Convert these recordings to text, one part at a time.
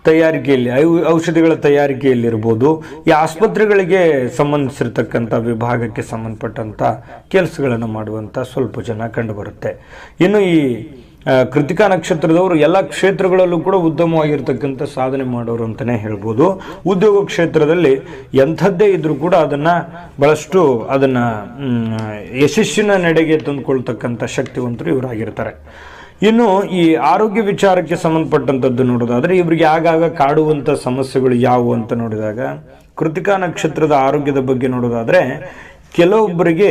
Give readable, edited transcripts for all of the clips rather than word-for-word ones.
ತಯಾರಿಕೆಯಲ್ಲಿ ಔಷಧಿಗಳ ತಯಾರಿಕೆಯಲ್ಲಿರ್ಬೋದು, ಈ ಆಸ್ಪತ್ರೆಗಳಿಗೆ ಸಂಬಂಧಿಸಿರ್ತಕ್ಕಂಥ ವಿಭಾಗಕ್ಕೆ ಸಂಬಂಧಪಟ್ಟಂಥ ಕೆಲಸಗಳನ್ನು ಮಾಡುವಂಥ ಸ್ವಲ್ಪ ಜನ ಕಂಡುಬರುತ್ತೆ. ಇನ್ನು ಈ ಕೃತಿಕಾ ನಕ್ಷತ್ರದವರು ಎಲ್ಲ ಕ್ಷೇತ್ರಗಳಲ್ಲೂ ಕೂಡ ಉತ್ತಮವಾಗಿರ್ತಕ್ಕಂಥ ಸಾಧನೆ ಮಾಡೋರು ಅಂತಲೇ ಹೇಳ್ಬೋದು. ಉದ್ಯೋಗ ಕ್ಷೇತ್ರದಲ್ಲಿ ಎಂಥದ್ದೇ ಇದ್ರೂ ಕೂಡ ಬಹಳಷ್ಟು ಯಶಸ್ಸಿನ ನಡೆಗೆ ತಂದುಕೊಳ್ತಕ್ಕಂಥ ಶಕ್ತಿವಂತರು ಇವರಾಗಿರ್ತಾರೆ. ಇನ್ನು ಈ ಆರೋಗ್ಯ ವಿಚಾರಕ್ಕೆ ಸಂಬಂಧಪಟ್ಟಂಥದ್ದು ನೋಡೋದಾದ್ರೆ ಇವರಿಗೆ ಆಗಾಗ ಕಾಡುವಂಥ ಸಮಸ್ಯೆಗಳು ಯಾವುವು ಅಂತ ನೋಡಿದಾಗ, ಕೃತಿಕಾ ನಕ್ಷತ್ರದ ಆರೋಗ್ಯದ ಬಗ್ಗೆ ನೋಡೋದಾದ್ರೆ ಕೆಲವೊಬ್ಬರಿಗೆ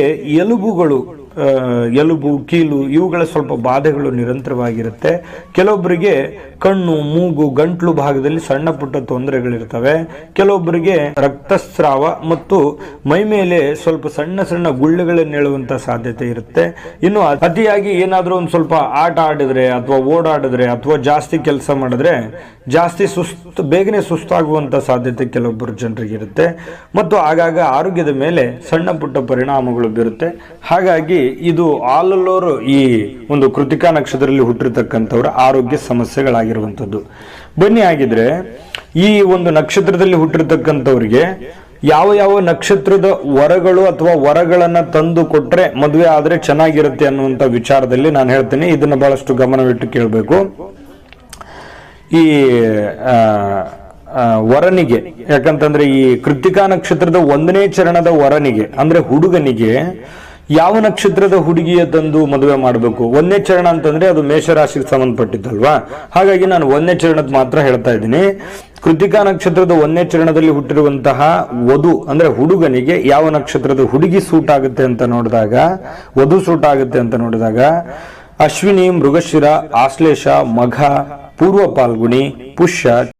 ಎಲುಬು ಕೀಲು ಇವುಗಳ ಸ್ವಲ್ಪ ಬಾಧೆಗಳು ನಿರಂತರವಾಗಿರುತ್ತೆ. ಕೆಲವೊಬ್ಬರಿಗೆ ಕಣ್ಣು, ಮೂಗು, ಗಂಟ್ಲು ಭಾಗದಲ್ಲಿ ಸಣ್ಣ ಪುಟ್ಟ ತೊಂದರೆಗಳಿರ್ತವೆ. ಕೆಲವೊಬ್ಬರಿಗೆ ರಕ್ತಸ್ರಾವ ಮತ್ತು ಮೈ ಮೇಲೆ ಸ್ವಲ್ಪ ಸಣ್ಣ ಸಣ್ಣ ಗುಳ್ಳೆಗಳನ್ನು ಹೇಳುವಂತ ಸಾಧ್ಯತೆ ಇರುತ್ತೆ. ಇನ್ನು ಅತಿಯಾಗಿ ಏನಾದರೂ ಒಂದು ಸ್ವಲ್ಪ ಆಟ ಆಡಿದ್ರೆ ಅಥವಾ ಓಡಾಡಿದ್ರೆ ಅಥವಾ ಜಾಸ್ತಿ ಕೆಲಸ ಮಾಡಿದ್ರೆ ಬೇಗನೆ ಸುಸ್ತಾಗುವಂತ ಸಾಧ್ಯತೆ ಕೆಲವೊಬ್ಬರು ಜನರಿಗೆ ಇರುತ್ತೆ. ಮತ್ತು ಆಗಾಗ ಆರೋಗ್ಯದ ಮೇಲೆ ಸಣ್ಣ ಪುಟ್ಟ ಪರಿಣಾಮಗಳು ಬೀರುತ್ತೆ. ಹಾಗಾಗಿ ಇದು ಆಲ್ ಓವರ್ ಈ ಒಂದು ಕೃತಿಕಾ ನಕ್ಷತ್ರದಲ್ಲಿ ಹುಟ್ಟಿರ್ತಕ್ಕಂಥವ್ರ ಆರೋಗ್ಯ ಸಮಸ್ಯೆಗಳಾಗಿರುವಂಥದ್ದು. ಬನ್ನಿ ಆಗಿದ್ರೆ ಈ ಒಂದು ನಕ್ಷತ್ರದಲ್ಲಿ ಹುಟ್ಟಿರ್ತಕ್ಕಂಥವ್ರಿಗೆ ಯಾವ ಯಾವ ನಕ್ಷತ್ರದ ವರಗಳು ಅಥವಾ ವರಗಳನ್ನ ತಂದು ಕೊಟ್ರೆ ಮದುವೆ ಆದ್ರೆ ಚೆನ್ನಾಗಿರುತ್ತೆ ಅನ್ನುವಂಥ ವಿಚಾರದಲ್ಲಿ ನಾನು ಹೇಳ್ತೇನೆ. ಇದನ್ನ ಬಹಳಷ್ಟು ಗಮನವಿಟ್ಟು ಕೇಳಬೇಕು. ಈ ವರನಿಗೆ, ಯಾಕಂತಂದ್ರೆ ಈ ಕೃತಿಕಾ ನಕ್ಷತ್ರದ 1ನೇ ಚರಣದ ವರನಿಗೆ ಅಂದ್ರೆ ಹುಡುಗನಿಗೆ ಯಾವ ನಕ್ಷತ್ರದ ಹುಡುಗಿಯ ತಂದು ಮದುವೆ ಮಾಡಬೇಕು? 1ನೇ ಚರಣ ಅಂತಂದ್ರೆ ಅದು ಮೇಷರಾಶಿಗೆ ಸಂಬಂಧಪಟ್ಟಿದ್ದಲ್ವಾ, ಹಾಗಾಗಿ ನಾನು 1ನೇ ಚರಣದ ಮಾತ್ರ ಹೇಳ್ತಾ ಇದ್ದೀನಿ. ಕೃತಿಕಾ ನಕ್ಷತ್ರದ 1ನೇ ಚರಣದಲ್ಲಿ ಹುಟ್ಟಿರುವಂತಹ ವಧು ಅಂದ್ರೆ ಹುಡುಗನಿಗೆ ಯಾವ ನಕ್ಷತ್ರದ ಹುಡುಗಿ ಸೂಟ್ ಆಗುತ್ತೆ ಅಂತ ನೋಡಿದಾಗ, ವಧು ಸೂಟ್ ಆಗುತ್ತೆ ಅಂತ ನೋಡಿದಾಗ ಅಶ್ವಿನಿ, ಮೃಗಶಿರ, ಆಶ್ಲೇಷ, ಮಘ, ಪೂರ್ವ ಪಾಲ್ಗುಣಿ, ಪುಷ್ಯ,